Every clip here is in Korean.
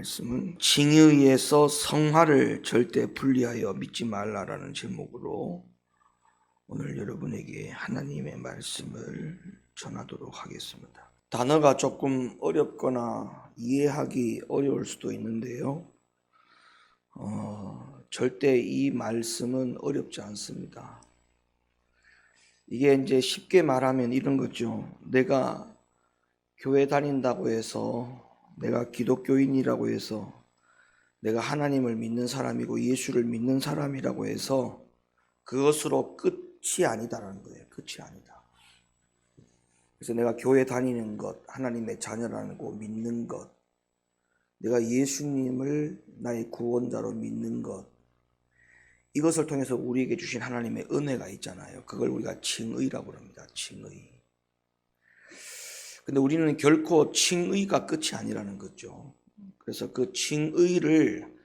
말씀은 칭의에서 성화를 절대 분리하여 믿지 말라라는 제목으로 오늘 여러분에게 하나님의 말씀을 전하도록 하겠습니다. 단어가 조금 어렵거나 이해하기 어려울 수도 있는데요. 절대 이 말씀은 어렵지 않습니다. 이게 이제 쉽게 말하면 이런 거죠. 내가 교회 다닌다고 해서, 내가 기독교인이라고 해서, 내가 하나님을 믿는 사람이고 예수를 믿는 사람이라고 해서 그것으로 끝이 아니다라는 거예요. 끝이 아니다. 그래서 내가 교회 다니는 것, 하나님의 자녀라는 거 믿는 것, 내가 예수님을 나의 구원자로 믿는 것, 이것을 통해서 우리에게 주신 하나님의 은혜가 있잖아요. 그걸 우리가 칭의라고 합니다. 칭의. 근데 우리는 결코 칭의가 끝이 아니라는 거죠. 그래서 그 칭의를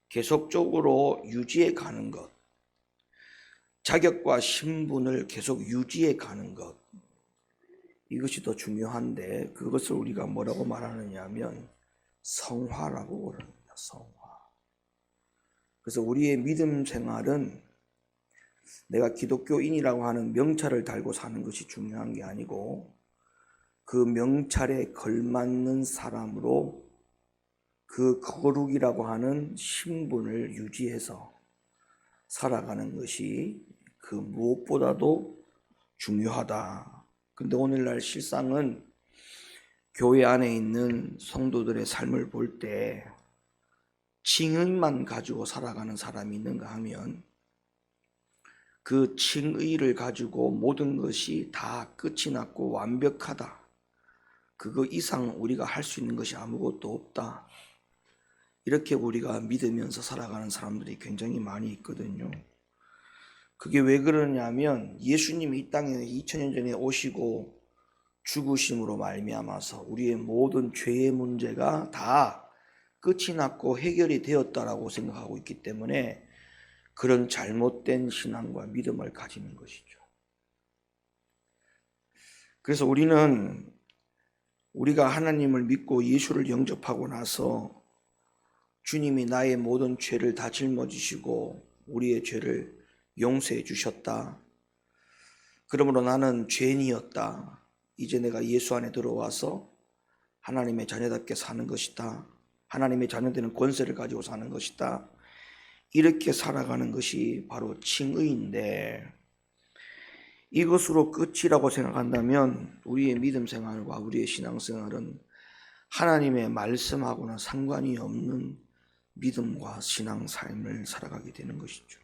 계속적으로 유지해 가는 것, 자격과 신분을 계속 유지해 가는 것, 이것이 더 중요한데, 그것을 우리가 뭐라고 말하느냐 하면 성화라고 그럽니다. 성화. 그래서 우리의 믿음 생활은 내가 기독교인이라고 하는 명찰을 달고 사는 것이 중요한 게 아니고, 그 명찰에 걸맞는 사람으로 그 거룩이라고 하는 신분을 유지해서 살아가는 것이 그 무엇보다도 중요하다. 근데 오늘날 실상은 교회 안에 있는 성도들의 삶을 볼 때 칭의만 가지고 살아가는 사람이 있는가 하면 그 칭의를 가지고 모든 것이 다 끝이 났고 완벽하다. 그거 이상 우리가 할 수 있는 것이 아무것도 없다. 이렇게 우리가 믿으면서 살아가는 사람들이 굉장히 많이 있거든요. 그게 왜 그러냐면 예수님이 이 땅에 2000년 전에 오시고 죽으심으로 말미암아서 우리의 모든 죄의 문제가 다 끝이 났고 해결이 되었다라고 생각하고 있기 때문에 그런 잘못된 신앙과 믿음을 가지는 것이죠. 그래서 우리가 하나님을 믿고 예수를 영접하고 나서 주님이 나의 모든 죄를 다 짊어지시고 우리의 죄를 용서해 주셨다. 그러므로 나는 죄인이었다. 이제 내가 예수 안에 들어와서 하나님의 자녀답게 사는 것이다. 하나님의 자녀되는 권세를 가지고 사는 것이다. 이렇게 살아가는 것이 바로 칭의인데, 이것으로 끝이라고 생각한다면 우리의 믿음 생활과 우리의 신앙 생활은 하나님의 말씀하고는 상관이 없는 믿음과 신앙 삶을 살아가게 되는 것이죠.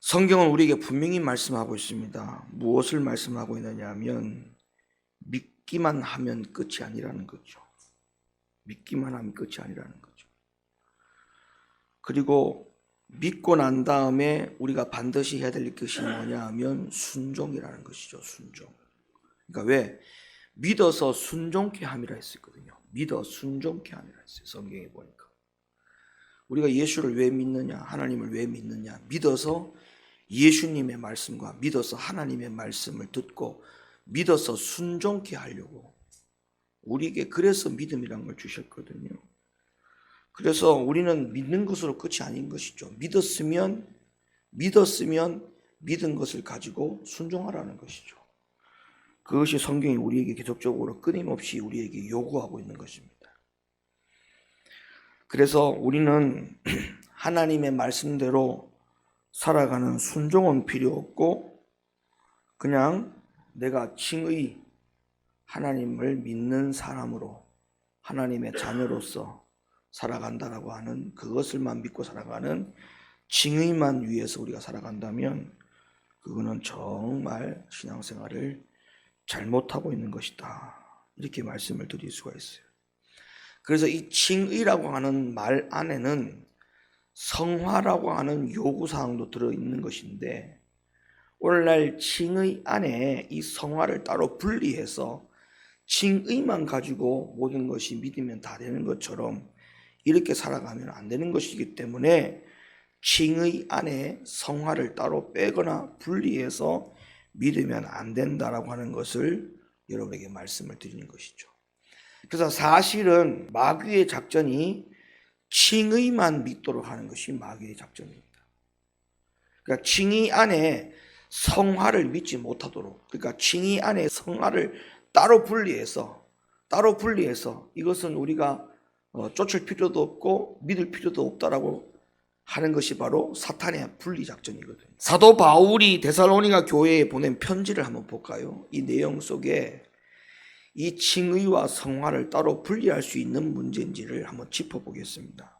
성경은 우리에게 분명히 말씀하고 있습니다. 무엇을 말씀하고 있느냐 하면 믿기만 하면 끝이 아니라는 거죠. 믿기만 하면 끝이 아니라는 거죠. 그리고 믿고 난 다음에 우리가 반드시 해야 될 것이 뭐냐 하면 순종이라는 것이죠. 순종. 그러니까 왜? 믿어서 순종케 함이라 했었거든요. 믿어 순종케 함이라 했어요. 성경에 보니까. 우리가 예수를 왜 믿느냐, 하나님을 왜 믿느냐, 믿어서 예수님의 말씀과 믿어서 하나님의 말씀을 듣고 믿어서 순종케 하려고 우리에게 그래서 믿음이라는 걸 주셨거든요. 그래서 우리는 믿는 것으로 끝이 아닌 것이죠. 믿었으면 믿은 것을 가지고 순종하라는 것이죠. 그것이 성경이 우리에게 계속적으로 끊임없이 우리에게 요구하고 있는 것입니다. 그래서 우리는 하나님의 말씀대로 살아가는 순종은 필요 없고 그냥 내가 칭의 하나님을 믿는 사람으로 하나님의 자녀로서 살아간다라고 하는 그것을만 믿고 살아가는 칭의만 위해서 우리가 살아간다면 그거는 정말 신앙생활을 잘못하고 있는 것이다. 이렇게 말씀을 드릴 수가 있어요. 그래서 이 칭의라고 하는 말 안에는 성화라고 하는 요구사항도 들어있는 것인데 오늘날 칭의 안에 이 성화를 따로 분리해서 칭의만 가지고 모든 것이 믿으면 다 되는 것처럼 이렇게 살아가면 안 되는 것이기 때문에 칭의 안에 성화를 따로 빼거나 분리해서 믿으면 안 된다라고 하는 것을 여러분에게 말씀을 드리는 것이죠. 그래서 사실은 마귀의 작전이 칭의만 믿도록 하는 것이 마귀의 작전입니다. 그러니까 칭의 안에 성화를 믿지 못하도록, 그러니까 칭의 안에 성화를 따로 분리해서 이것은 우리가 쫓을 필요도 없고 믿을 필요도 없다라고 하는 것이 바로 사탄의 분리 작전이거든요. 사도 바울이 데살로니가 교회에 보낸 편지를 한번 볼까요? 이 내용 속에 이 칭의와 성화를 따로 분리할 수 있는 문제인지를 한번 짚어보겠습니다.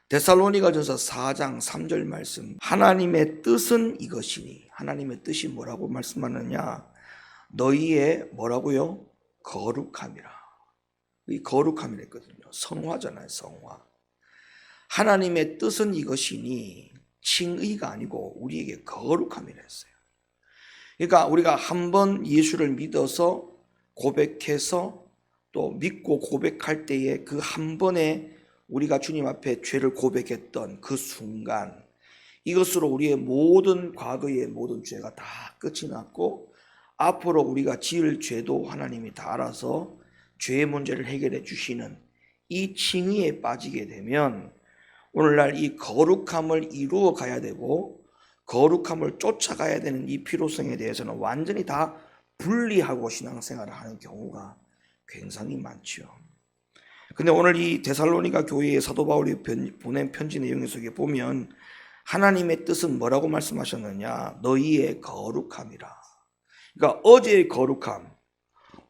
데살로니가전서 4장 3절 말씀, 하나님의 뜻은 이것이니, 하나님의 뜻이 뭐라고 말씀하느냐, 너희의 뭐라고요? 거룩함이라. 이 거룩함이라 했거든요. 성화잖아요, 성화. 하나님의 뜻은 이것이니, 칭의가 아니고 우리에게 거룩함이라 했어요. 그러니까 우리가 한번 예수를 믿어서 고백해서 또 믿고 고백할 때에 그 한 번에 우리가 주님 앞에 죄를 고백했던 그 순간, 이것으로 우리의 모든 과거의 모든 죄가 다 끝이 났고 앞으로 우리가 지을 죄도 하나님이 다 알아서 죄의 문제를 해결해 주시는 이 칭의에 빠지게 되면 오늘날 이 거룩함을 이루어 가야 되고 거룩함을 쫓아가야 되는 이 필요성에 대해서는 완전히 다 분리하고 신앙생활을 하는 경우가 굉장히 많죠. 근데 오늘 이 데살로니가 교회에 사도 바울이 보낸 편지 내용 속에 보면 하나님의 뜻은 뭐라고 말씀하셨느냐, 너희의 거룩함이라. 그러니까 어제의 거룩함,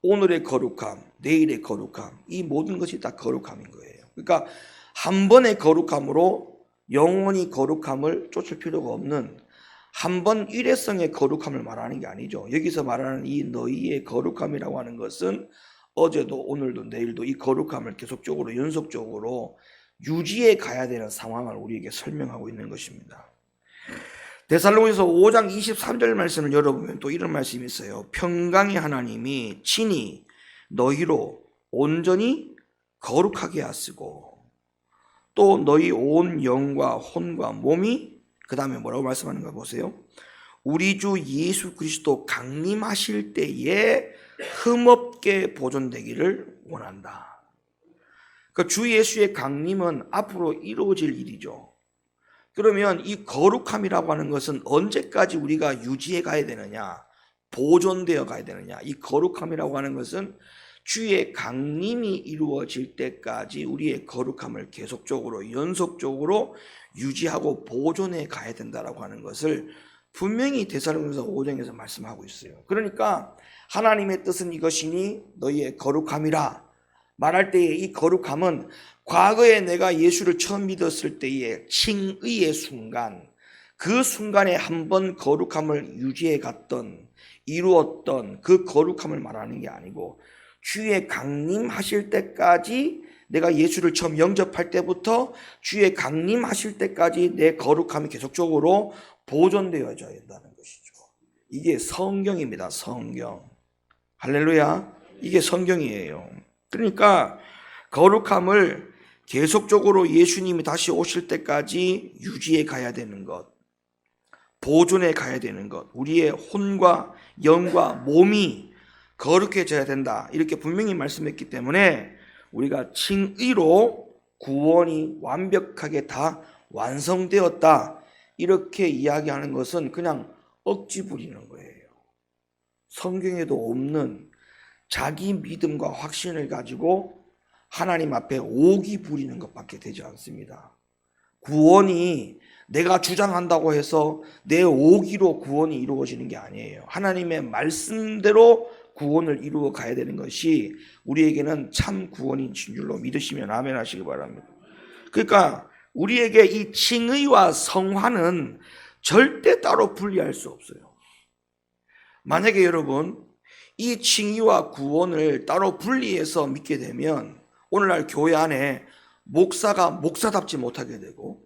오늘의 거룩함, 내일의 거룩함, 이 모든 것이 다 거룩함인 거예요. 그러니까 한 번의 거룩함으로 영원히 거룩함을 쫓을 필요가 없는 한 번 일회성의 거룩함을 말하는 게 아니죠. 여기서 말하는 이 너희의 거룩함이라고 하는 것은 어제도 오늘도 내일도 이 거룩함을 계속적으로 연속적으로 유지해 가야 되는 상황을 우리에게 설명하고 있는 것입니다. 데살로니가서 5장 23절 말씀을 열어보면 또 이런 말씀이 있어요. 평강의 하나님이 친히 너희로 온전히 거룩하게 하시고 또 너희 온 영과 혼과 몸이, 그 다음에 뭐라고 말씀하는가 보세요. 우리 주 예수 그리스도 강림하실 때에 흠없게 보존되기를 원한다. 그러니까 주 예수의 강림은 앞으로 이루어질 일이죠. 그러면 이 거룩함이라고 하는 것은 언제까지 우리가 유지해 가야 되느냐, 보존되어 가야 되느냐. 이 거룩함이라고 하는 것은 주의 강림이 이루어질 때까지 우리의 거룩함을 계속적으로 연속적으로 유지하고 보존해 가야 된다라고 하는 것을 분명히 데살로니가서 5장에서 말씀하고 있어요. 그러니까 하나님의 뜻은 이것이니 너희의 거룩함이라 말할 때에 이 거룩함은 과거에 내가 예수를 처음 믿었을 때의 칭의의 순간, 그 순간에 한번 거룩함을 유지해 갔던, 이루었던 그 거룩함을 말하는 게 아니고 주의 강림하실 때까지, 내가 예수를 처음 영접할 때부터 주의 강림하실 때까지 내 거룩함이 계속적으로 보존되어져야 된다는 것이죠. 이게 성경입니다. 성경. 할렐루야. 이게 성경이에요. 그러니까 거룩함을 계속적으로 예수님이 다시 오실 때까지 유지해 가야 되는 것, 보존해 가야 되는 것, 우리의 혼과 영과 몸이 거룩해져야 된다, 이렇게 분명히 말씀했기 때문에 우리가 칭의로 구원이 완벽하게 다 완성되었다, 이렇게 이야기하는 것은 그냥 억지 부리는 거예요. 성경에도 없는 자기 믿음과 확신을 가지고 하나님 앞에 오기 부리는 것밖에 되지 않습니다. 구원이 내가 주장한다고 해서 내 오기로 구원이 이루어지는 게 아니에요. 하나님의 말씀대로 구원을 이루어 가야 되는 것이 우리에게는 참 구원인 줄로 믿으시면 아멘 하시기 바랍니다. 그러니까 우리에게 이 칭의와 성화는 절대 따로 분리할 수 없어요. 만약에 여러분 이 칭의와 구원을 따로 분리해서 믿게 되면 오늘날 교회 안에 목사가 목사답지 못하게 되고,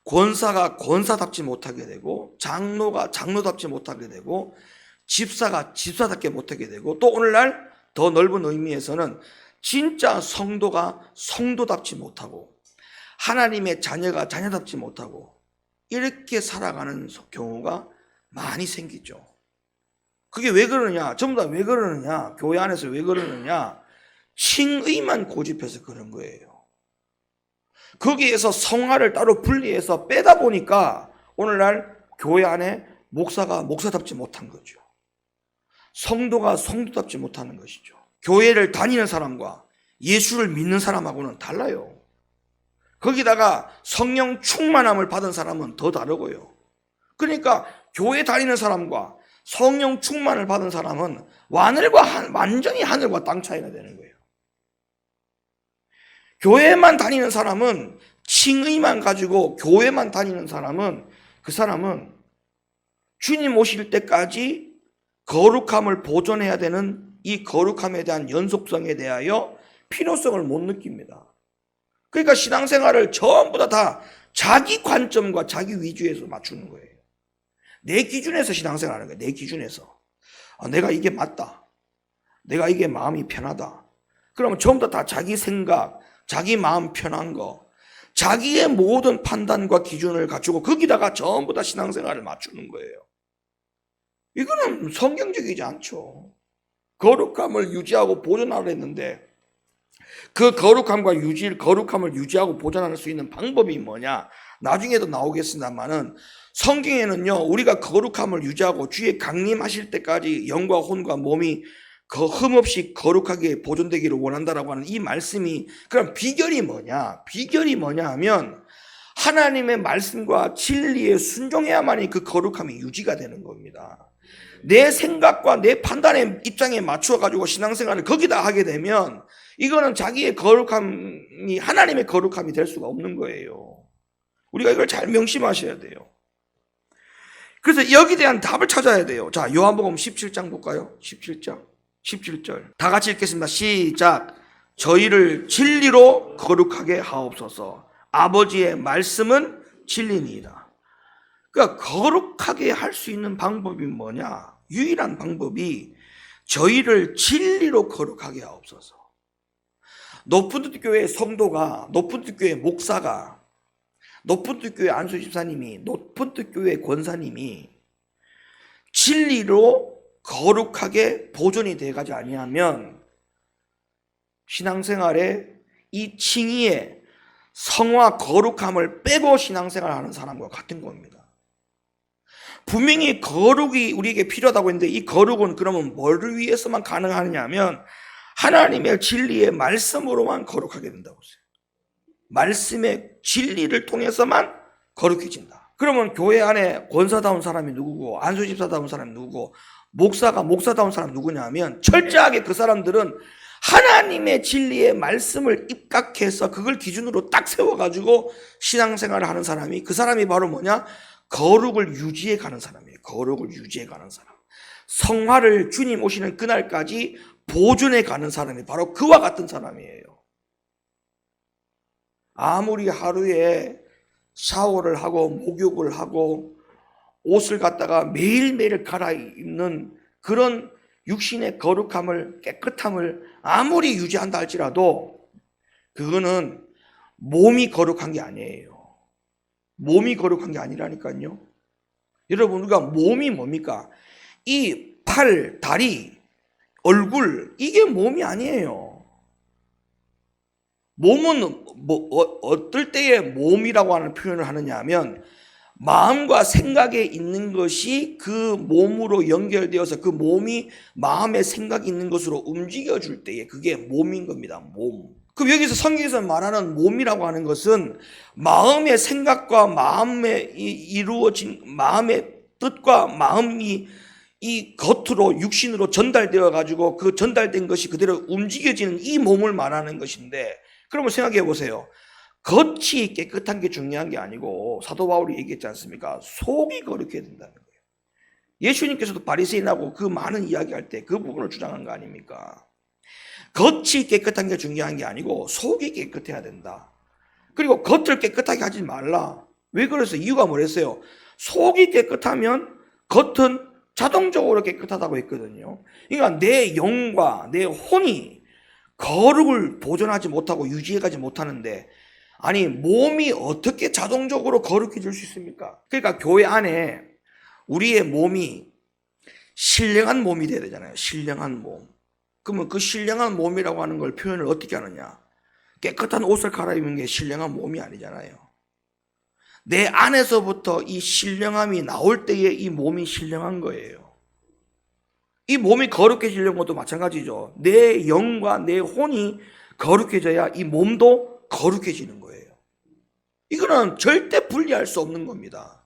권사가 권사답지 못하게 되고, 장로가 장로답지 못하게 되고, 집사가 집사답게 못하게 되고, 또 오늘날 더 넓은 의미에서는 진짜 성도가 성도답지 못하고, 하나님의 자녀가 자녀답지 못하고, 이렇게 살아가는 경우가 많이 생기죠. 그게 왜 그러느냐? 전부 다 왜 그러느냐? 교회 안에서 왜 그러느냐? 칭의만 고집해서 그런 거예요. 거기에서 성화를 따로 분리해서 빼다 보니까 오늘날 교회 안에 목사가 목사답지 못한 거죠. 성도가 성도답지 못하는 것이죠. 교회를 다니는 사람과 예수를 믿는 사람하고는 달라요. 거기다가 성령 충만함을 받은 사람은 더 다르고요. 그러니까 교회 다니는 사람과 성령 충만을 받은 사람은 완전히 하늘과 땅 차이가 되는 거예요. 교회만 다니는 사람은, 칭의만 가지고 교회만 다니는 사람은, 그 사람은 주님 오실 때까지 거룩함을 보존해야 되는 이 거룩함에 대한 연속성에 대하여 필요성을 못 느낍니다. 그러니까 신앙생활을 전부 다 자기 관점과 자기 위주에서 맞추는 거예요. 내 기준에서 신앙생활하는 거예요. 내 기준에서. 내가 이게 맞다. 내가 이게 마음이 편하다. 그러면 전부 다 자기 생각, 자기 마음 편한 거, 자기의 모든 판단과 기준을 갖추고 거기다가 전부 다 신앙생활을 맞추는 거예요. 이거는 성경적이지 않죠. 거룩함을 유지하고 보존하려 했는데 그 거룩함을 유지하고 보존할 수 있는 방법이 뭐냐? 나중에도 나오겠습니다만은 성경에는요, 우리가 거룩함을 유지하고 주의 강림하실 때까지 영과 혼과 몸이 흠없이 거룩하게 보존되기를 원한다라고 하는 이 말씀이, 그럼 비결이 뭐냐? 비결이 뭐냐 하면 하나님의 말씀과 진리에 순종해야만이 그 거룩함이 유지가 되는 겁니다. 내 생각과 내 판단의 입장에 맞춰가지고 신앙생활을 거기다 하게 되면 이거는 자기의 거룩함이 하나님의 거룩함이 될 수가 없는 거예요. 우리가 이걸 잘 명심하셔야 돼요. 그래서 여기에 대한 답을 찾아야 돼요. 자, 요한복음 17장 볼까요? 17절. 다 같이 읽겠습니다. 시작. 저희를 진리로 거룩하게 하옵소서. 아버지의 말씀은 진리니이다. 그러니까 거룩하게 할 수 있는 방법이 뭐냐? 유일한 방법이 저희를 진리로 거룩하게 하옵소서. 높은뜻 교회 성도가, 높은뜻 교회 목사가, 높은뜻 교회 안수 집사님이, 높은뜻 교회 권사님이 진리로 거룩하게 보존이 돼가지 아니하면 신앙생활에 이 칭의의 성화 거룩함을 빼고 신앙생활하는 사람과 같은 겁니다. 분명히 거룩이 우리에게 필요하다고 했는데 이 거룩은 그러면 뭐를 위해서만 가능하느냐 하면 하나님의 진리의 말씀으로만 거룩하게 된다고 했어요. 말씀의 진리를 통해서만 거룩해진다. 그러면 교회 안에 권사다운 사람이 누구고 안수집사다운 사람이 누구고 목사가 목사다운 사람 누구냐 하면 철저하게 그 사람들은 하나님의 진리의 말씀을 입각해서 그걸 기준으로 딱 세워가지고 신앙생활을 하는 사람이, 그 사람이 바로 뭐냐? 거룩을 유지해 가는 사람이에요. 거룩을 유지해 가는 사람. 성화를 주님 오시는 그날까지 보존해 가는 사람이 바로 그와 같은 사람이에요. 아무리 하루에 샤워를 하고 목욕을 하고 옷을 갖다가 매일매일 갈아입는 그런 육신의 거룩함을, 깨끗함을 아무리 유지한다 할지라도 그거는 몸이 거룩한 게 아니에요. 몸이 거룩한 게 아니라니까요. 여러분, 우리가 몸이 뭡니까? 이 팔, 다리, 얼굴, 이게 몸이 아니에요. 몸은 어떨 때에 몸이라고 하는 표현을 하느냐 하면 마음과 생각에 있는 것이 그 몸으로 연결되어서 그 몸이 마음의 생각이 있는 것으로 움직여줄 때에 그게 몸인 겁니다. 몸. 그럼 여기서 성경에서 말하는 몸이라고 하는 것은 마음의 생각과 마음에 이루어진 마음의 뜻과 마음이 이 겉으로 육신으로 전달되어 가지고 그 전달된 것이 그대로 움직여지는 이 몸을 말하는 것인데, 그러면 생각해 보세요. 겉이 깨끗한 게 중요한 게 아니고 사도 바울이 얘기했지 않습니까? 속이 거룩해야 된다는 거예요. 예수님께서도 바리새인하고 그 많은 이야기할 때 그 부분을 주장한 거 아닙니까? 겉이 깨끗한 게 중요한 게 아니고 속이 깨끗해야 된다. 그리고 겉을 깨끗하게 하지 말라. 왜 그랬어요? 이유가 뭐랬어요? 속이 깨끗하면 겉은 자동적으로 깨끗하다고 했거든요. 그러니까 내 영과 내 혼이 거룩을 보존하지 못하고 유지해가지 못하는데, 아니 몸이 어떻게 자동적으로 거룩해질 수 있습니까? 그러니까 교회 안에 우리의 몸이 신령한 몸이 돼야 되잖아요. 신령한 몸. 그러면 그 신령한 몸이라고 하는 걸 표현을 어떻게 하느냐? 깨끗한 옷을 갈아입는 게 신령한 몸이 아니잖아요. 내 안에서부터 이 신령함이 나올 때에 이 몸이 신령한 거예요. 이 몸이 거룩해지려는 것도 마찬가지죠. 내 영과 내 혼이 거룩해져야 이 몸도 거룩해지는 거예요. 이거는 절대 분리할 수 없는 겁니다.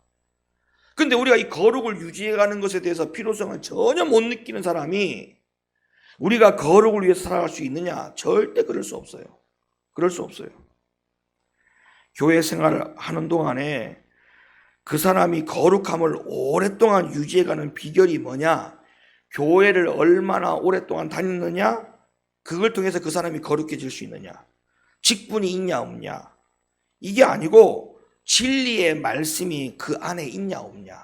근데 우리가 이 거룩을 유지해가는 것에 대해서 필요성을 전혀 못 느끼는 사람이 우리가 거룩을 위해서 살아갈 수 있느냐? 절대 그럴 수 없어요. 그럴 수 없어요. 교회 생활을 하는 동안에 그 사람이 거룩함을 오랫동안 유지해가는 비결이 뭐냐? 교회를 얼마나 오랫동안 다녔느냐? 그걸 통해서 그 사람이 거룩해질 수 있느냐? 직분이 있냐 없냐? 이게 아니고 진리의 말씀이 그 안에 있냐 없냐?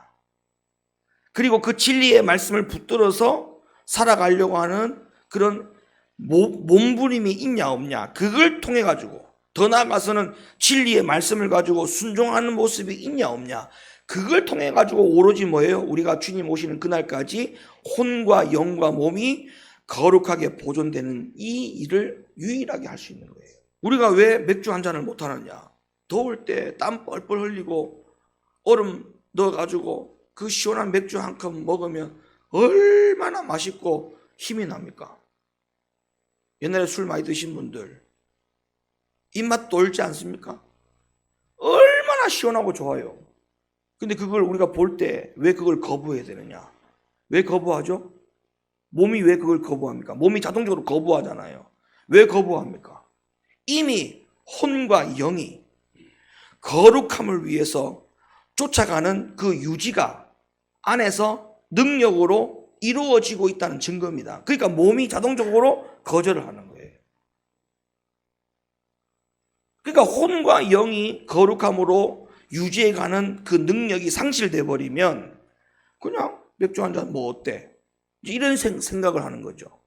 그리고 그 진리의 말씀을 붙들어서 살아가려고 하는 그런 몸부림이 있냐 없냐? 그걸 통해 가지고 더 나아가서는 진리의 말씀을 가지고 순종하는 모습이 있냐 없냐? 그걸 통해 가지고 오로지 뭐예요? 우리가 주님 오시는 그날까지 혼과 영과 몸이 거룩하게 보존되는 이 일을 유일하게 할 수 있는 거예요. 우리가 왜 맥주 한 잔을 못 하느냐? 더울 때 땀 뻘뻘 흘리고 얼음 넣어가지고 그 시원한 맥주 한 컵 먹으면 얼마나 맛있고 힘이 납니까? 옛날에 술 많이 드신 분들 입맛 돌지 않습니까? 얼마나 시원하고 좋아요. 근데 그걸 우리가 볼 때 왜 그걸 거부해야 되느냐? 왜 거부하죠? 몸이 왜 그걸 거부합니까? 몸이 자동적으로 거부하잖아요. 왜 거부합니까? 이미 혼과 영이 거룩함을 위해서 쫓아가는 그 유지가 안에서 능력으로 이루어지고 있다는 증거입니다. 그러니까 몸이 자동적으로 거절을 하는 거예요. 그러니까 혼과 영이 거룩함으로 유지해가는 그 능력이 상실돼 버리면 그냥 맥주 한 잔 뭐 어때? 이런 생각을 하는 거죠.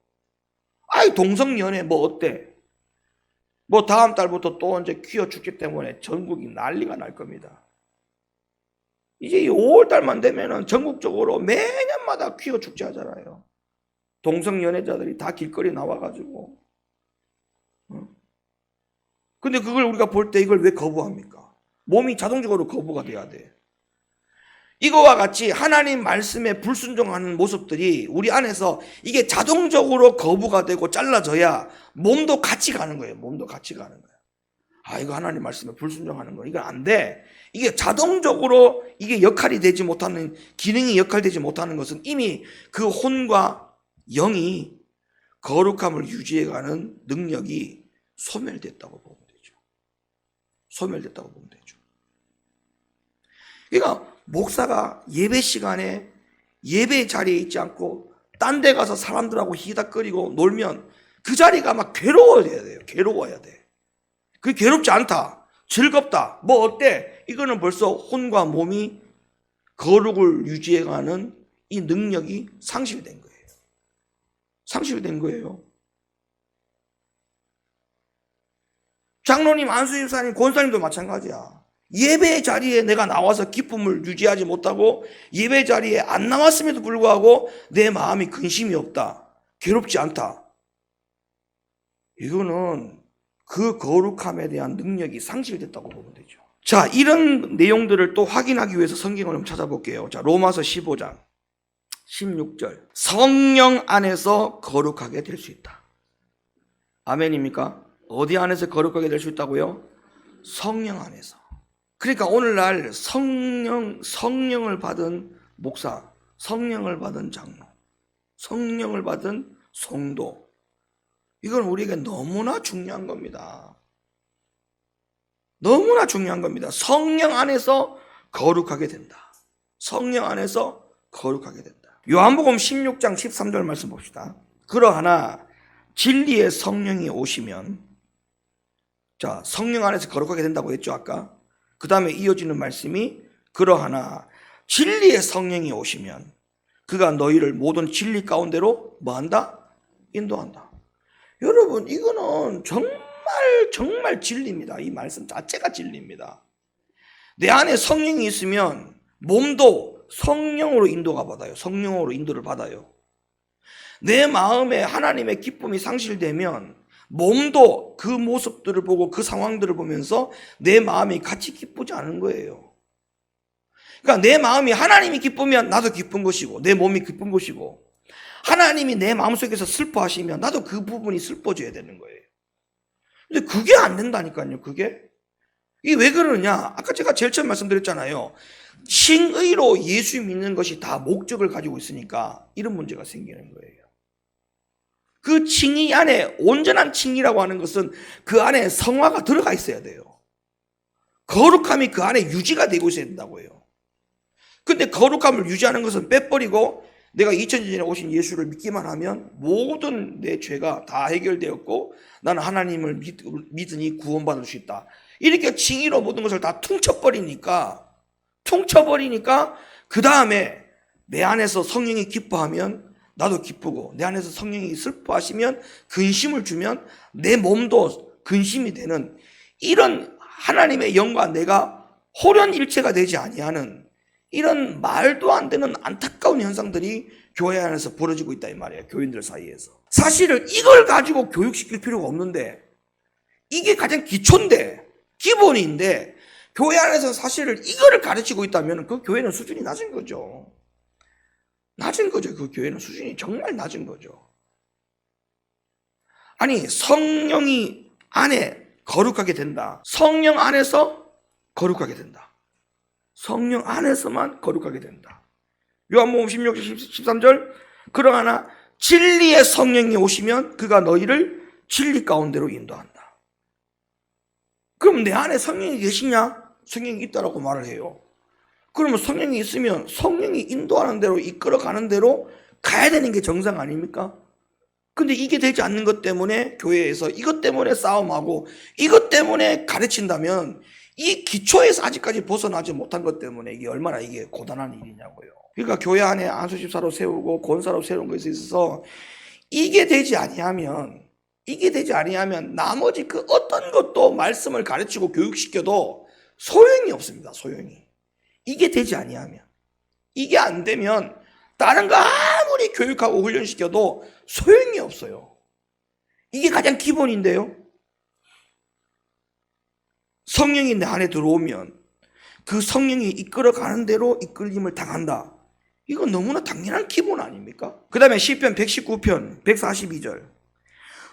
아이 동성연애 뭐 어때? 뭐 다음 달부터 또 이제 퀴어 축제 때문에 전국이 난리가 날 겁니다. 이제 5월 달만 되면은 전국적으로 매년마다 퀴어 축제 하잖아요. 동성연애자들이 다 길거리 나와가지고. 근데 그걸 우리가 볼 때 이걸 왜 거부합니까? 몸이 자동적으로 거부가 돼야 돼. 이거와 같이 하나님 말씀에 불순종하는 모습들이 우리 안에서 이게 자동적으로 거부가 되고 잘라져야 몸도 같이 가는 거예요. 몸도 같이 가는 거예요. 아, 이거 하나님 말씀에 불순종하는 거 이건 안 돼. 이게 자동적으로 이게 역할이 되지 못하는, 기능이 역할되지 못하는 것은 이미 그 혼과 영이 거룩함을 유지해가는 능력이 소멸됐다고 보면 되죠. 소멸됐다고 보면 되죠. 그러니까 목사가 예배 시간에 예배 자리에 있지 않고 딴 데 가서 사람들하고 히닥거리고 놀면 그 자리가 막 괴로워야 돼요. 괴로워야 돼. 그게 괴롭지 않다. 즐겁다. 뭐 어때? 이거는 벌써 혼과 몸이 거룩을 유지해가는 이 능력이 상실된 거예요. 상실된 거예요. 장로님, 안수집사님, 권사님도 마찬가지야. 예배 자리에 내가 나와서 기쁨을 유지하지 못하고 예배 자리에 안 나왔음에도 불구하고 내 마음이 근심이 없다. 괴롭지 않다. 이거는 그 거룩함에 대한 능력이 상실됐다고 보면 되죠. 자, 이런 내용들을 또 확인하기 위해서 성경을 좀 찾아볼게요. 자, 로마서 15장 16절. 성령 안에서 거룩하게 될 수 있다. 아멘입니까? 어디 안에서 거룩하게 될 수 있다고요? 성령 안에서. 그러니까 오늘날 성령을 받은 목사, 성령을 받은 장로, 성령을 받은 성도, 이건 우리에게 너무나 중요한 겁니다. 너무나 중요한 겁니다. 성령 안에서 거룩하게 된다. 성령 안에서 거룩하게 된다. 요한복음 16장 13절 말씀 봅시다. 그러하나 진리의 성령이 오시면, 자, 성령 안에서 거룩하게 된다고 했죠 아까. 그 다음에 이어지는 말씀이 그러하나 진리의 성령이 오시면 그가 너희를 모든 진리 가운데로 뭐한다? 인도한다. 여러분, 이거는 정말 진리입니다. 이 말씀 자체가 진리입니다. 내 안에 성령이 있으면 몸도 성령으로 인도가 받아요. 성령으로 인도를 받아요. 내 마음에 하나님의 기쁨이 상실되면 몸도 그 모습들을 보고 그 상황들을 보면서 내 마음이 같이 기쁘지 않은 거예요. 그러니까 내 마음이 하나님이 기쁘면 나도 기쁜 것이고 내 몸이 기쁜 것이고, 하나님이 내 마음속에서 슬퍼하시면 나도 그 부분이 슬퍼져야 되는 거예요. 근데 그게 안 된다니까요. 그게 이게 왜 그러느냐? 아까 제가 제일 처음 말씀드렸잖아요. 칭의로 예수 믿는 것이 다 목적을 가지고 있으니까 이런 문제가 생기는 거예요. 그 칭의 안에, 온전한 칭의라고 하는 것은 그 안에 성화가 들어가 있어야 돼요. 거룩함이 그 안에 유지가 되고 있어야 된다고요. 근데 거룩함을 유지하는 것은 빼버리고 내가 2000년 전에 오신 예수를 믿기만 하면 모든 내 죄가 다 해결되었고 나는 하나님을 믿으니 구원받을 수 있다. 이렇게 칭의로 모든 것을 다 퉁쳐버리니까 그 다음에 내 안에서 성령이 기뻐하면 나도 기쁘고, 내 안에서 성령이 슬퍼하시면 근심을 주면 내 몸도 근심이 되는, 이런 하나님의 영과 내가 호련일체가 되지 아니하는 이런 말도 안 되는 안타까운 현상들이 교회 안에서 벌어지고 있다 이 말이에요. 교인들 사이에서. 사실은 이걸 가지고 교육시킬 필요가 없는데, 이게 가장 기초인데 기본인데 교회 안에서 사실을 이거를 가르치고 있다면 그 교회는 수준이 낮은 거죠. 그 교회는 수준이 정말 낮은 거죠. 아니, 성령이 안에 거룩하게 된다. 성령 안에서 거룩하게 된다. 성령 안에서만 거룩하게 된다. 요한복음 16장 13절, 그러나 진리의 성령이 오시면 그가 너희를 진리 가운데로 인도한다. 그럼 내 안에 성령이 계시냐? 성령이 있다라고 말을 해요. 그러면 성령이 있으면 성령이 인도하는 대로, 이끌어가는 대로 가야 되는 게 정상 아닙니까? 근데 이게 되지 않는 것 때문에 교회에서 이것 때문에 싸움하고 이것 때문에 가르친다면 이 기초에서 아직까지 벗어나지 못한 것 때문에 이게 얼마나 이게 고단한 일이냐고요. 그러니까 교회 안에 안수집사로 세우고 권사로 세우는 것에 있어서 이게 되지 아니하면 나머지 그 어떤 것도 말씀을 가르치고 교육시켜도 소용이 없습니다. 소용이. 이게 되지 아니하면, 이게 안 되면 다른 거 아무리 교육하고 훈련시켜도 소용이 없어요. 이게 가장 기본인데요. 성령이 내 안에 들어오면 그 성령이 이끌어가는 대로 이끌림을 당한다. 이건 너무나 당연한 기본 아닙니까? 그 다음에 시편 119편 142절,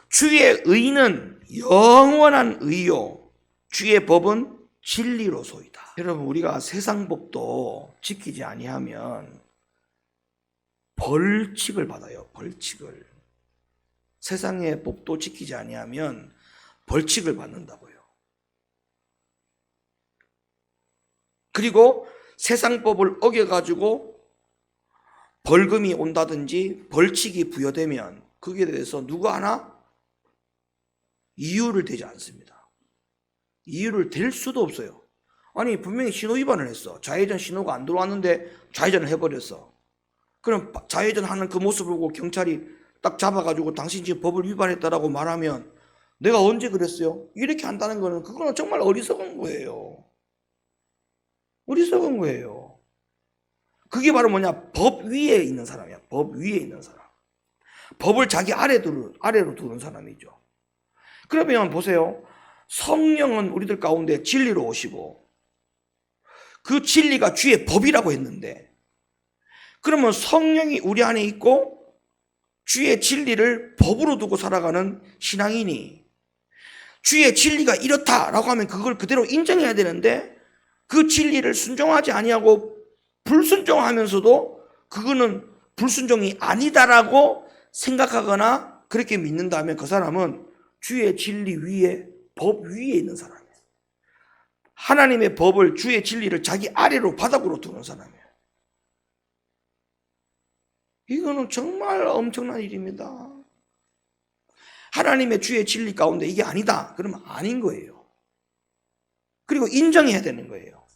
주의 의는 영원한 의요 주의 법은 진리로소이다. 여러분, 우리가 세상 법도 지키지 아니하면 벌칙을 받아요. 벌칙을. 세상의 법도 지키지 아니하면 벌칙을 받는다고요. 그리고 세상 법을 어겨가지고 벌금이 온다든지 벌칙이 부여되면 거기에 대해서 누구 하나 이유를 대지 않습니다. 이유를 댈 수도 없어요. 아니, 분명히 신호 위반을 했어. 좌회전 신호가 안 들어왔는데 좌회전을 해버렸어. 그럼 좌회전하는 그 모습을 보고 경찰이 딱 잡아가지고 당신 지금 법을 위반했다라고 말하면 내가 언제 그랬어요? 이렇게 한다는 거는 그거는 정말 어리석은 거예요. 어리석은 거예요. 그게 바로 뭐냐? 법 위에 있는 사람이야. 법 위에 있는 사람. 법을 자기 아래로 두는 사람이죠. 그러면 보세요. 성령은 우리들 가운데 진리로 오시고 그 진리가 주의 법이라고 했는데, 그러면 성령이 우리 안에 있고 주의 진리를 법으로 두고 살아가는 신앙인이 주의 진리가 이렇다라고 하면 그걸 그대로 인정해야 되는데, 그 진리를 순종하지 아니하고 불순종하면서도 그거는 불순종이 아니다라고 생각하거나 그렇게 믿는다면 그 사람은 주의 진리 위에, 법 위에 있는 사람이에요. 하나님의 법을, 주의 진리를 자기 아래로, 바닥으로 두는 사람이에요. 이거는 정말 엄청난 일입니다. 하나님의 주의 진리 가운데 이게 아니다 그러면 아닌 거예요. 그리고 인정해야 되는 거예요.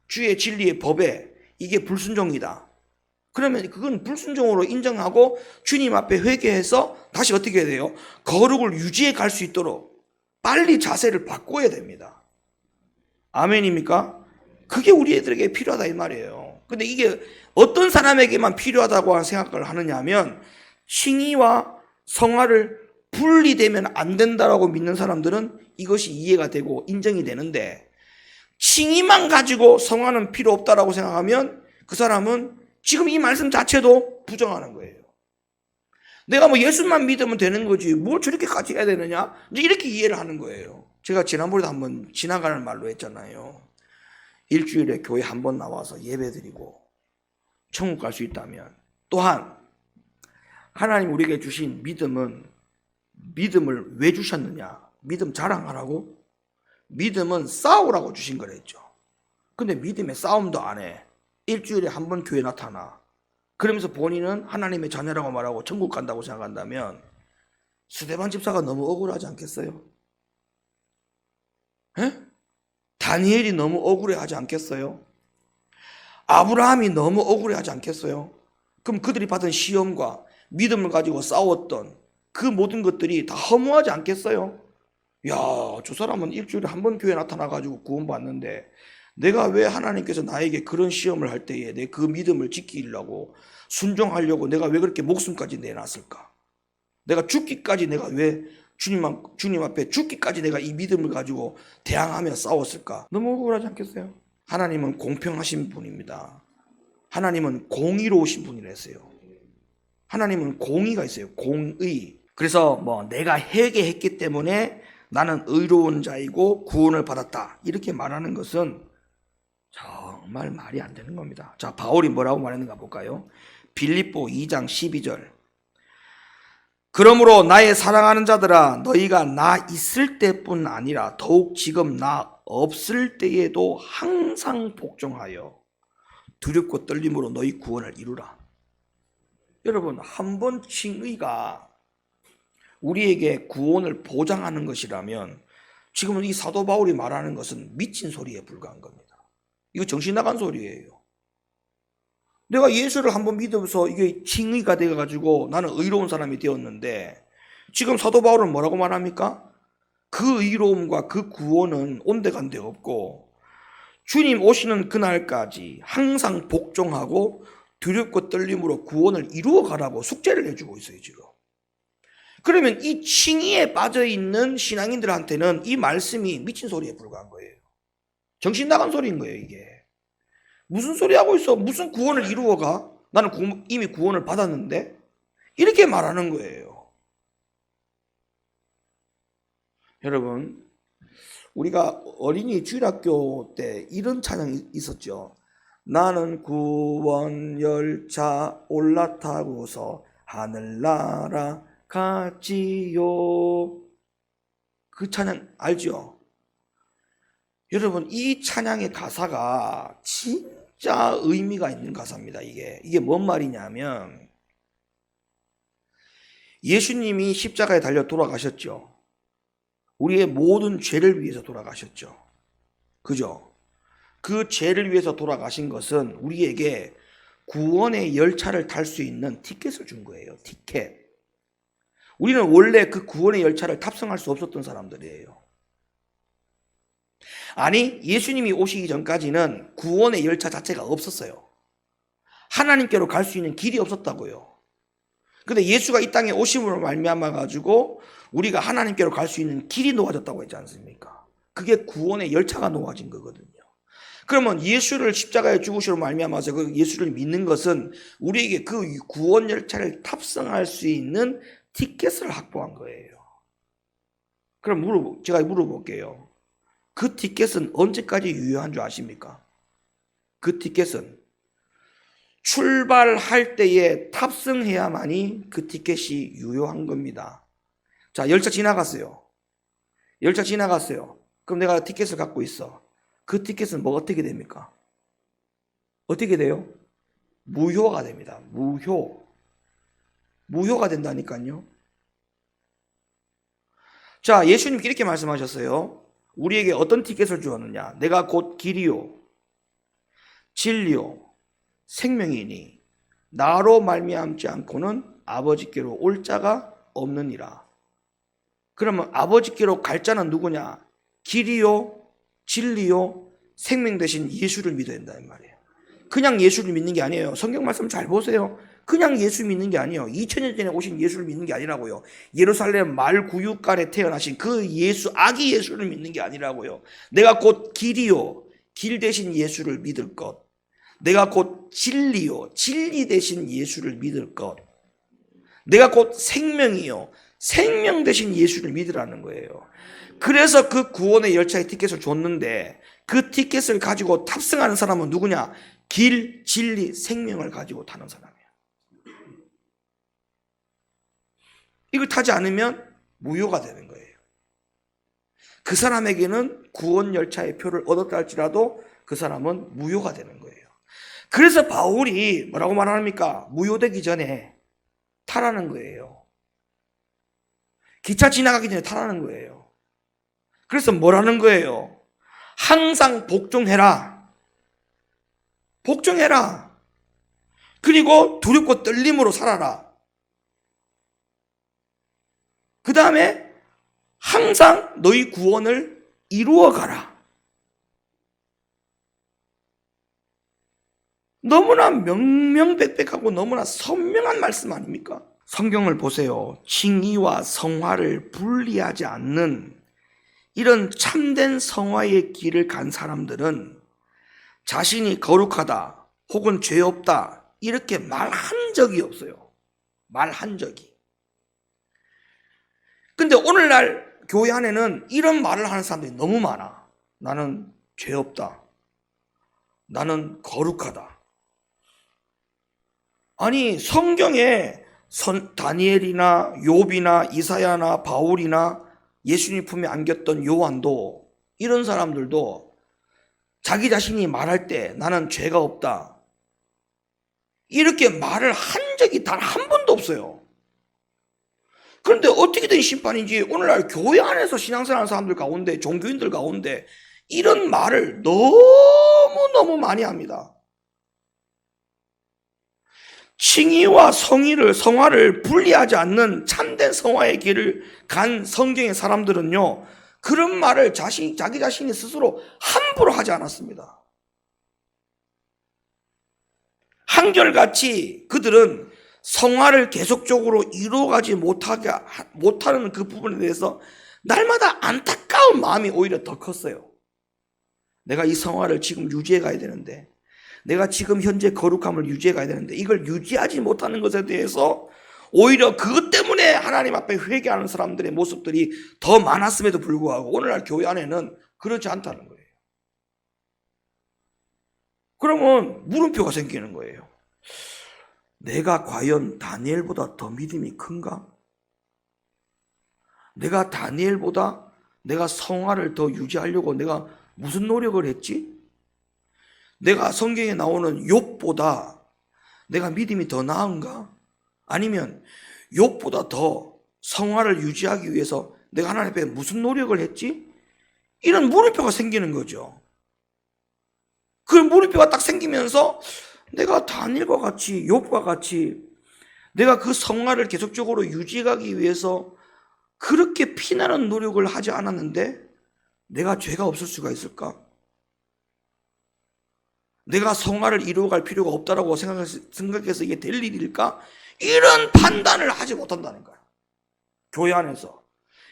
주의 진리의 법에 이게 불순종이다. 그러면 그건 불순종으로 인정하고 주님 앞에 회개해서 다시 어떻게 해야 돼요? 거룩을 유지해 갈 수 있도록 빨리 자세를 바꿔야 됩니다. 아멘입니까? 그게 우리 애들에게 필요하다 이 말이에요. 근데 이게 어떤 사람에게만 필요하다고 생각을 하느냐 하면 칭의와 성화를 분리되면 안 된다라고 믿는 사람들은 이것이 이해가 되고 인정이 되는데, 칭의만 가지고 성화는 필요 없다라고 생각하면 그 사람은 지금 이 말씀 자체도 부정하는 거예요. 내가 뭐 예수만 믿으면 되는 거지 뭘 저렇게까지 해야 되느냐, 이제 이렇게 이해를 하는 거예요. 제가 지난번에도 한번 지나가는 말로 했잖아요. 일주일에 교회 한 번 나와서 예배드리고 천국 갈 수 있다면, 또한 하나님 우리에게 주신 믿음은, 믿음을 왜 주셨느냐, 믿음 자랑하라고? 믿음은 싸우라고 주신 거랬죠. 근데 믿음에 싸움도 안 해. 일주일에 한 번 교회 나타나. 그러면서 본인은 하나님의 자녀라고 말하고 천국 간다고 생각한다면 스데반 집사가 너무 억울하지 않겠어요? 에? 다니엘이 너무 억울해하지 않겠어요? 아브라함이 너무 억울해하지 않겠어요? 그럼 그들이 받은 시험과 믿음을 가지고 싸웠던 그 모든 것들이 다 허무하지 않겠어요? 야, 저 사람은 일주일에 한 번 교회 나타나가지고 구원받는데 내가 왜 하나님께서 나에게 그런 시험을 할 때에 내 그 믿음을 지키려고 순종하려고 내가 왜 그렇게 목숨까지 내놨을까? 내가 죽기까지 내가 왜 주님 앞에 죽기까지 내가 이 믿음을 가지고 대항하며 싸웠을까? 너무 억울하지 않겠어요? 하나님은 공평하신 분입니다. 하나님은 공의로우신 분이라서요. 하나님은 공의가 있어요. 공의. 그래서 뭐 내가 회개했기 때문에 나는 의로운 자이고 구원을 받았다, 이렇게 말하는 것은 정말 말이 안 되는 겁니다. 자, 바울이 뭐라고 말했는가 볼까요? 빌립보 2장 12절. 그러므로 나의 사랑하는 자들아, 너희가 나 있을 때뿐 아니라 더욱 지금 나 없을 때에도 항상 복종하여 두렵고 떨림으로 너희 구원을 이루라. 여러분, 한 번 칭의가 우리에게 구원을 보장하는 것이라면 지금은 이 사도 바울이 말하는 것은 미친 소리에 불과한 겁니다. 이거 정신 나간 소리예요. 내가 예수를 한번 믿어서 이게 칭의가 되어가지고 나는 의로운 사람이 되었는데, 지금 사도 바울은 뭐라고 말합니까? 그 의로움과 그 구원은 온데간데 없고 주님 오시는 그날까지 항상 복종하고 두렵고 떨림으로 구원을 이루어가라고 숙제를 해주고 있어요 지금. 그러면 이 칭의에 빠져있는 신앙인들한테는 이 말씀이 미친 소리에 불과한 거예요. 정신 나간 소리인 거예요 이게. 무슨 소리 하고 있어? 무슨 구원을 이루어가? 나는 이미 구원을 받았는데? 이렇게 말하는 거예요. 여러분, 우리가 어린이 주일학교 때 이런 찬양이 있었죠. 나는 구원 열차 올라타고서 하늘나라 가지요. 그 찬양 알죠? 여러분, 이 찬양의 가사가 진짜 의미가 있는 가사입니다. 이게 뭔 말이냐면, 예수님이 십자가에 달려 돌아가셨죠. 우리의 모든 죄를 위해서 돌아가셨죠. 그죠? 그 죄를 위해서 돌아가신 것은 우리에게 구원의 열차를 탈 수 있는 티켓을 준 거예요. 티켓. 우리는 원래 그 구원의 열차를 탑승할 수 없었던 사람들이에요. 아니, 예수님이 오시기 전까지는 구원의 열차 자체가 없었어요. 하나님께로 갈 수 있는 길이 없었다고요. 근데 예수가 이 땅에 오심으로 말미암아 가지고 우리가 하나님께로 갈 수 있는 길이 놓아졌다고 했지 않습니까? 그게 구원의 열차가 놓아진 거거든요. 그러면 예수를 십자가에 죽으시로 말미암아서 그 예수를 믿는 것은 우리에게 그 구원 열차를 탑승할 수 있는 티켓을 확보한 거예요. 그럼 제가 물어볼게요. 그 티켓은 언제까지 유효한 줄 아십니까? 그 티켓은 출발할 때에 탑승해야만이 그 티켓이 유효한 겁니다. 자, 열차 지나갔어요. 열차 지나갔어요. 그럼 내가 티켓을 갖고 있어. 그 티켓은 뭐 어떻게 됩니까? 어떻게 돼요? 무효가 됩니다. 무효가 된다니까요. 자, 예수님께 이렇게 말씀하셨어요. 우리에게 어떤 티켓을 주었느냐? 내가 곧 길이요 진리요 생명이니 나로 말미암지 않고는 아버지께로 올 자가 없느니라. 그러면 아버지께로 갈 자는 누구냐? 길이요 진리요 생명 되신 예수를 믿어야 된다는 말이에요. 그냥 예수를 믿는 게 아니에요. 성경 말씀 잘 보세요. 그냥 예수 믿는 게 아니에요. 2000년 전에 오신 예수를 믿는 게 아니라고요. 예루살렘 말 구육간에 태어나신 그 예수, 아기 예수를 믿는 게 아니라고요. 내가 곧 길이요, 길 대신 예수를 믿을 것. 내가 곧 진리요, 진리 대신 예수를 믿을 것. 내가 곧 생명이요, 생명 대신 예수를 믿으라는 거예요. 그래서 그 구원의 열차의 티켓을 줬는데 그 티켓을 가지고 탑승하는 사람은 누구냐? 길, 진리, 생명을 가지고 타는 사람이에요. 이걸 타지 않으면 무효가 되는 거예요. 그 사람에게는 구원 열차의 표를 얻었다 할지라도 그 사람은 무효가 되는 거예요. 그래서 바울이 뭐라고 말합니까? 무효되기 전에 타라는 거예요. 기차 지나가기 전에 타라는 거예요. 그래서 뭐라는 거예요? 항상 복종해라. 복종해라. 그리고 두렵고 떨림으로 살아라. 그 다음에 항상 너희 구원을 이루어가라. 너무나 명명백백하고 너무나 선명한 말씀 아닙니까? 성경을 보세요. 칭의와 성화를 분리하지 않는 이런 참된 성화의 길을 간 사람들은 자신이 거룩하다 혹은 죄 없다 이렇게 말한 적이 없어요. 말한 적이. 근데 오늘날 교회 안에는 이런 말을 하는 사람들이 너무 많아. 나는 죄 없다. 나는 거룩하다. 아니 성경에 다니엘이나 욥이나 이사야나 바울이나 예수님 품에 안겼던 요한도 이런 사람들도 자기 자신이 말할 때 나는 죄가 없다 이렇게 말을 한 적이 단 한 번도 없어요. 그런데 어떻게 된 심판인지 오늘날 교회 안에서 신앙생활하는 사람들 가운데 종교인들 가운데 이런 말을 너무너무 많이 합니다. 칭의와 성화를 분리하지 않는 참된 성화의 길을 간 성경의 사람들은요, 그런 말을 자기 자신이 스스로 함부로 하지 않았습니다. 한결같이 그들은 성화를 계속적으로 이루어가지 못하는 그 부분에 대해서 날마다 안타까운 마음이 오히려 더 컸어요. 내가 이 성화를 지금 유지해 가야 되는데, 내가 지금 현재 거룩함을 유지해 가야 되는데 이걸 유지하지 못하는 것에 대해서 오히려 그것 때문에 하나님 앞에 회개하는 사람들의 모습들이 더 많았음에도 불구하고 오늘날 교회 안에는 그렇지 않다는 거예요. 그러면 물음표가 생기는 거예요. 내가 과연 다니엘보다 더 믿음이 큰가? 내가 다니엘보다 내가 성화를 더 유지하려고 내가 무슨 노력을 했지? 내가 성경에 나오는 욥보다 내가 믿음이 더 나은가? 아니면 욥보다 더 성화를 유지하기 위해서 내가 하나님 앞에 무슨 노력을 했지? 이런 물음표가 생기는 거죠. 그 물음표가 딱 생기면서 내가 다니엘과 같이 욥과 같이 내가 그 성화를 계속적으로 유지하기 위해서 그렇게 피나는 노력을 하지 않았는데 내가 죄가 없을 수가 있을까? 내가 성화를 이루어갈 필요가 없다라고 생각해서 이게 될 일일까? 이런 판단을 하지 못한다는 거야. 교회 안에서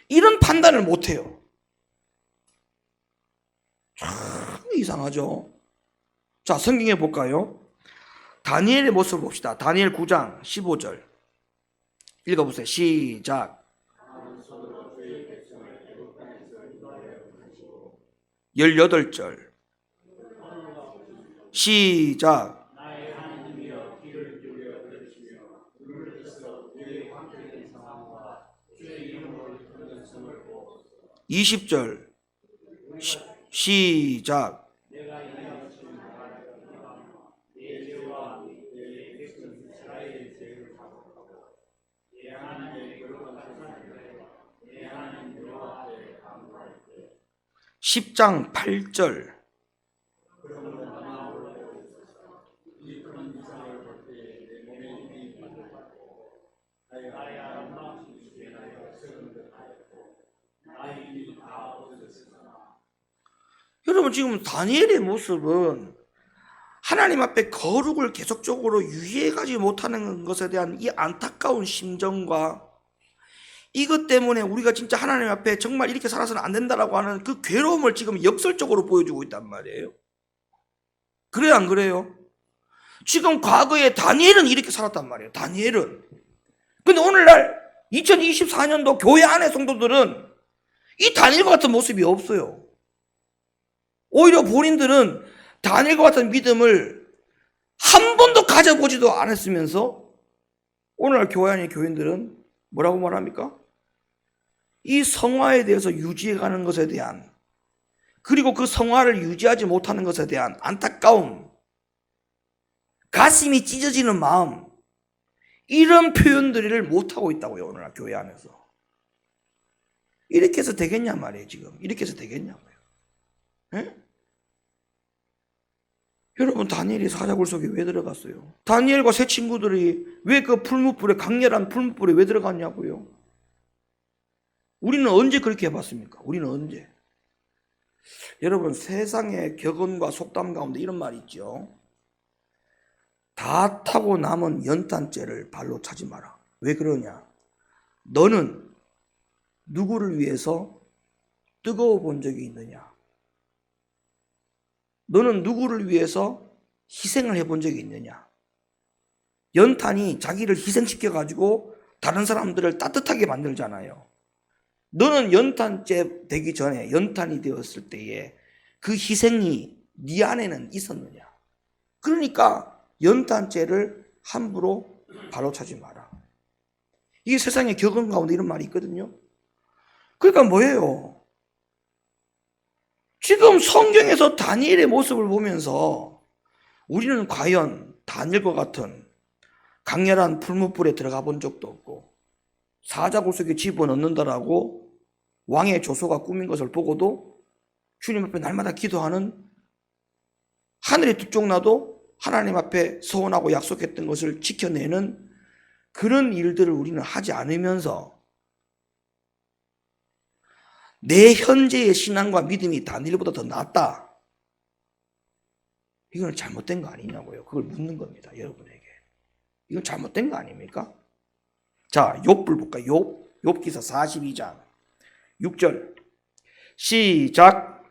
이런 판단을 못해요. 참 이상하죠. 자, 성경에 볼까요? 다니엘의 모습을 봅시다. 다니엘 9장 15절 읽어보세요. 시작. 18절 시작. 20절 시작. 십 장 8절 여러분 지금 다니엘의 모습은 하나님 앞에 거룩을 계속적으로 유지해가지 못하는 것에 대한 이 안타까운 심정과 이것 때문에 우리가 진짜 하나님 앞에 정말 이렇게 살아서는 안 된다라고 하는 그 괴로움을 지금 역설적으로 보여주고 있단 말이에요. 그래요, 안 그래요? 지금 과거에 다니엘은 이렇게 살았단 말이에요. 다니엘은. 근데 오늘날 2024년도 교회 안의 성도들은 이 다니엘과 같은 모습이 없어요. 오히려 본인들은 다니엘과 같은 믿음을 한 번도 가져보지도 않았으면서 오늘날 교회 안의 교인들은 뭐라고 말합니까? 이 성화에 대해서 유지해가는 것에 대한, 그리고 그 성화를 유지하지 못하는 것에 대한 안타까움, 가슴이 찢어지는 마음, 이런 표현들을 못하고 있다고요. 오늘날 교회 안에서. 이렇게 해서 되겠냐 말이에요. 지금 이렇게 해서 되겠냐고요. 예? 여러분, 다니엘이 사자굴 속에 왜 들어갔어요? 다니엘과 세 친구들이 왜 그 풀무불에, 강렬한 풀무불에 왜 들어갔냐고요? 우리는 언제 그렇게 해봤습니까? 우리는 언제? 여러분, 세상의 격언과 속담 가운데 이런 말이 있죠. 다 타고 남은 연탄재를 발로 차지 마라. 왜 그러냐? 너는 누구를 위해서 뜨거워 본 적이 있느냐? 너는 누구를 위해서 희생을 해본 적이 있느냐? 연탄이 자기를 희생시켜가지고 다른 사람들을 따뜻하게 만들잖아요. 너는 연탄재 되기 전에, 연탄이 되었을 때에 그 희생이 네 안에는 있었느냐? 그러니까 연탄재를 함부로 발로 차지 마라. 이게 세상의 격언 가운데 이런 말이 있거든요. 그러니까 뭐예요? 지금 성경에서 다니엘의 모습을 보면서 우리는 과연 다니엘과 같은 강렬한 풀무불에 들어가 본 적도 없고 사자굴 속에 집어넣는다라고 왕의 조소가 꾸민 것을 보고도 주님 앞에 날마다 기도하는, 하늘이 두 쪽 나도 하나님 앞에 서원하고 약속했던 것을 지켜내는 그런 일들을 우리는 하지 않으면서 내 현재의 신앙과 믿음이 다니엘보다 더 낫다. 이건 잘못된 거 아니냐고요. 그걸 묻는 겁니다. 여러분에게. 이건 잘못된 거 아닙니까? 자, 욥을 볼까요? 욥기서 42장 6절 시작.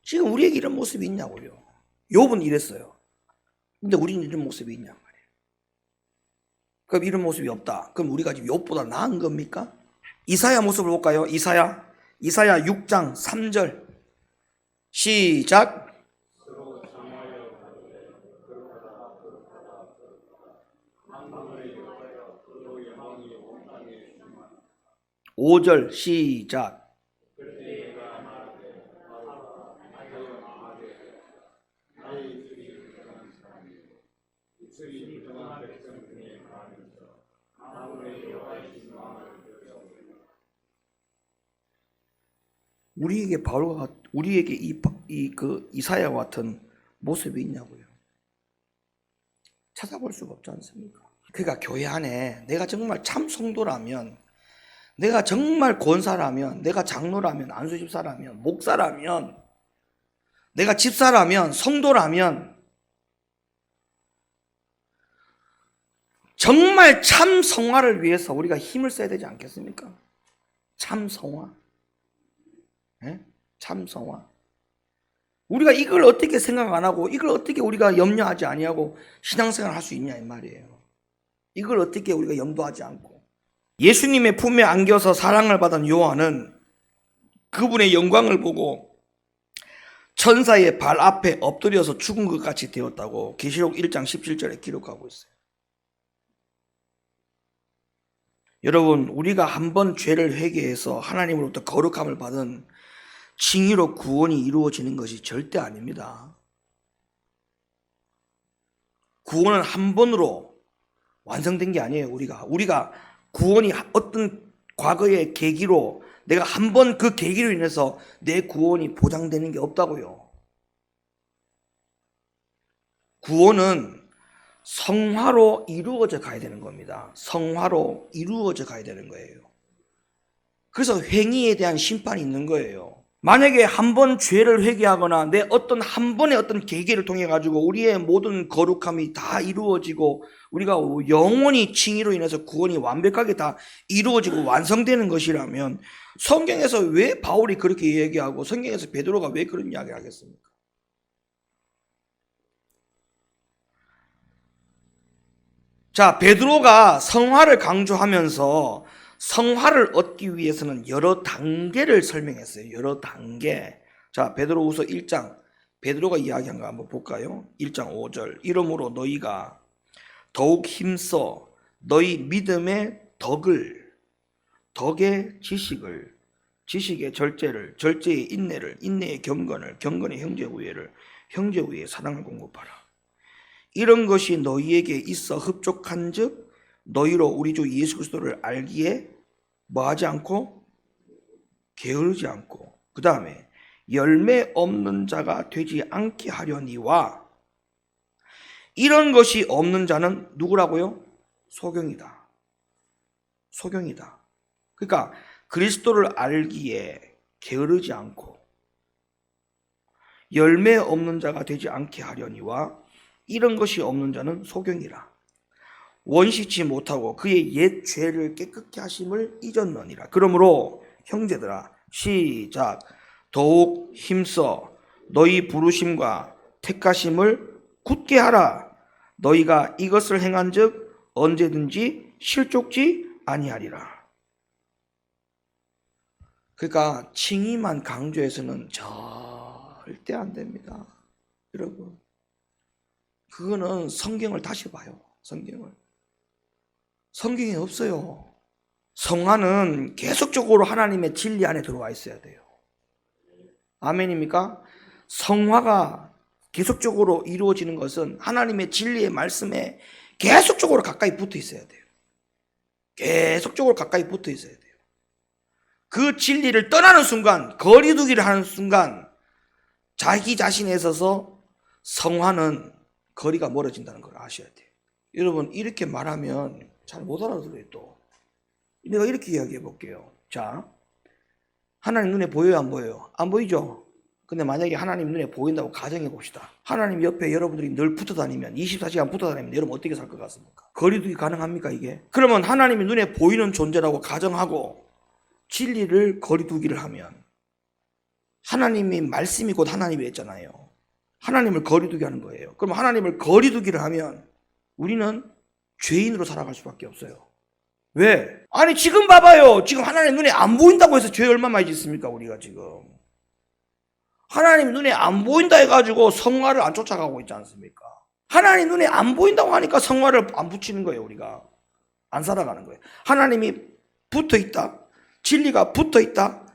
지금 우리에게 이런 모습이 있냐고요. 욥은 이랬어요. 근데 우리는 이런 모습이 있냐 말이에요. 그럼 이런 모습이 없다. 그럼 우리가 지금 욥보다 나은 겁니까? 이사야 모습을 볼까요? 이사야 6장 3절 시작. 5절 시작. 우리에게 바울과 우리에게 이사야와 같은 모습이 있냐고요. 찾아볼 수가 없지 않습니까? 그러니까 교회 안에 내가 정말 참 성도라면, 내가 정말 권사라면, 내가 장로라면, 안수집사라면, 목사라면, 내가 집사라면, 성도라면 정말 참 성화를 위해서 우리가 힘을 써야 되지 않겠습니까? 참 성화. 네? 참 성화. 우리가 이걸 어떻게 생각 안 하고, 이걸 어떻게 우리가 염려하지 아니하고 신앙생활 할 수 있냐 이 말이에요. 이걸 어떻게 우리가 염두하지 않고. 예수님의 품에 안겨서 사랑을 받은 요한은 그분의 영광을 보고 천사의 발 앞에 엎드려서 죽은 것 같이 되었다고 계시록 1장 17절에 기록하고 있어요. 여러분, 우리가 한번 죄를 회개해서 하나님으로부터 거룩함을 받은 칭의로 구원이 이루어지는 것이 절대 아닙니다. 구원은 한 번으로 완성된 게 아니에요. 우리가 구원이 어떤 과거의 계기로, 내가 한 번 그 계기로 인해서 내 구원이 보장되는 게 없다고요. 구원은 성화로 이루어져 가야 되는 겁니다. 성화로 이루어져 가야 되는 거예요. 그래서 행위에 대한 심판이 있는 거예요. 만약에 한 번 죄를 회개하거나 내 어떤 한 번의 어떤 계기를 통해 가지고 우리의 모든 거룩함이 다 이루어지고 우리가 영원히 칭의로 인해서 구원이 완벽하게 다 이루어지고 완성되는 것이라면 성경에서 왜 바울이 그렇게 얘기하고 성경에서 베드로가 왜 그런 이야기를 하겠습니까? 자, 베드로가 성화를 강조하면서 성화를 얻기 위해서는 여러 단계를 설명했어요. 여러 단계. 자, 베드로후서 1장 베드로가 이야기한 거 한번 볼까요? 1장 5절. 이러므로 너희가 더욱 힘써 너희 믿음의 덕의 지식을, 지식의 절제를, 절제의 인내를, 인내의 경건을, 경건의 형제우애를, 형제우애의 사랑을 공급하라. 이런 것이 너희에게 있어 흡족한즉 너희로 우리 주 예수 그리스도를 알기에 뭐하지 않고 게으르지 않고, 그 다음에 열매 없는 자가 되지 않게 하려니와, 이런 것이 없는 자는 누구라고요? 소경이다. 소경이다. 그러니까 그리스도를 알기에 게으르지 않고 열매 없는 자가 되지 않게 하려니와, 이런 것이 없는 자는 소경이라. 원시치 못하고 그의 옛 죄를 깨끗게 하심을 잊었느니라. 그러므로 형제들아, 시작. 더욱 힘써 너희 부르심과 택하심을 굳게 하라. 너희가 이것을 행한즉 언제든지 실족지 아니하리라. 그러니까 칭의만 강조해서는 절대 안 됩니다. 여러분, 그거는 성경을 다시 봐요. 성경에 없어요. 성화는 계속적으로 하나님의 진리 안에 들어와 있어야 돼요. 아멘입니까? 성화가 계속적으로 이루어지는 것은 하나님의 진리의 말씀에 계속적으로 가까이 붙어 있어야 돼요. 계속적으로 가까이 붙어 있어야 돼요. 그 진리를 떠나는 순간, 거리두기를 하는 순간 자기 자신에 있어서 성화는 거리가 멀어진다는 걸 아셔야 돼요. 여러분, 이렇게 말하면 잘 못 알아들어요. 또 내가 이렇게 이야기해 볼게요. 자, 하나님 눈에 보여요, 안 보여요? 안 보이죠? 근데 만약에 하나님 눈에 보인다고 가정해 봅시다. 하나님 옆에 여러분들이 늘 붙어 다니면, 24시간 붙어 다니면 여러분 어떻게 살 것 같습니까? 거리두기 가능합니까, 이게? 그러면 하나님이 눈에 보이는 존재라고 가정하고 진리를 거리두기를 하면, 하나님이 말씀이 곧 하나님이 했잖아요. 하나님을 거리두기 하는 거예요. 그럼 하나님을 거리두기를 하면 우리는 죄인으로 살아갈 수밖에 없어요. 왜? 아니, 지금 봐봐요. 지금 하나님 눈에 안 보인다고 해서 죄 얼마 많이 짓습니까, 우리가 지금? 하나님 눈에 안 보인다 해가지고 성화를 안 쫓아가고 있지 않습니까? 하나님 눈에 안 보인다고 하니까 성화를 안 붙이는 거예요. 우리가 안 살아가는 거예요. 하나님이 붙어 있다, 진리가 붙어 있다,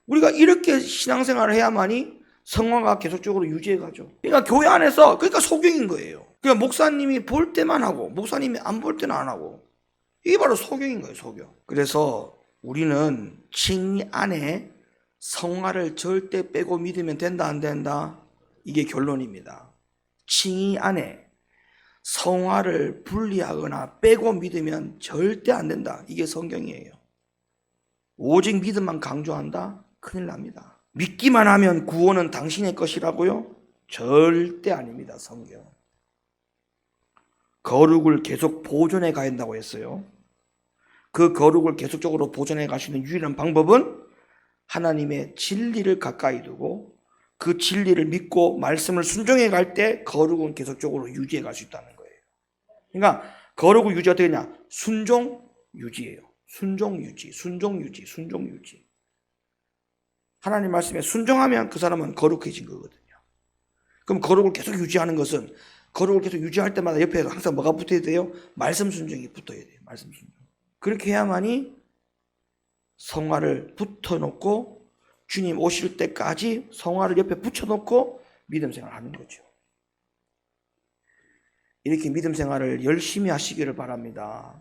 우리가 이렇게 신앙생활을 해야만이 성화가 계속적으로 유지해가죠. 그러니까 교회 안에서, 그러니까 소경인 거예요. 그러니까 목사님이 볼 때만 하고 목사님이 안 볼 때는 안 하고, 이게 바로 소경인 거예요, 소경. 그래서 우리는 칭의 안에 성화를 절대 빼고 믿으면 된다, 안 된다? 이게 결론입니다. 칭의 안에 성화를 분리하거나 빼고 믿으면 절대 안 된다. 이게 성경이에요. 오직 믿음만 강조한다? 큰일 납니다. 믿기만 하면 구원은 당신의 것이라고요? 절대 아닙니다. 성경. 거룩을 계속 보존해 가야 한다고 했어요. 그 거룩을 계속적으로 보존해 가시는 유일한 방법은 하나님의 진리를 가까이 두고 그 진리를 믿고 말씀을 순종해 갈 때 거룩은 계속적으로 유지해 갈 수 있다는 거예요. 그러니까 거룩을 유지 어떻게 하냐? 순종 유지예요. 순종 유지, 순종 유지, 순종 유지. 하나님 말씀에 순종하면 그 사람은 거룩해진 거거든요. 그럼 거룩을 계속 유지하는 것은, 거룩을 계속 유지할 때마다 옆에 항상 뭐가 붙어야 돼요? 말씀 순종이 붙어야 돼요. 말씀 순종. 그렇게 해야만이 성화를 붙여놓고 주님 오실 때까지 성화를 옆에 붙여놓고 믿음 생활을 하는 거죠. 이렇게 믿음 생활을 열심히 하시기를 바랍니다.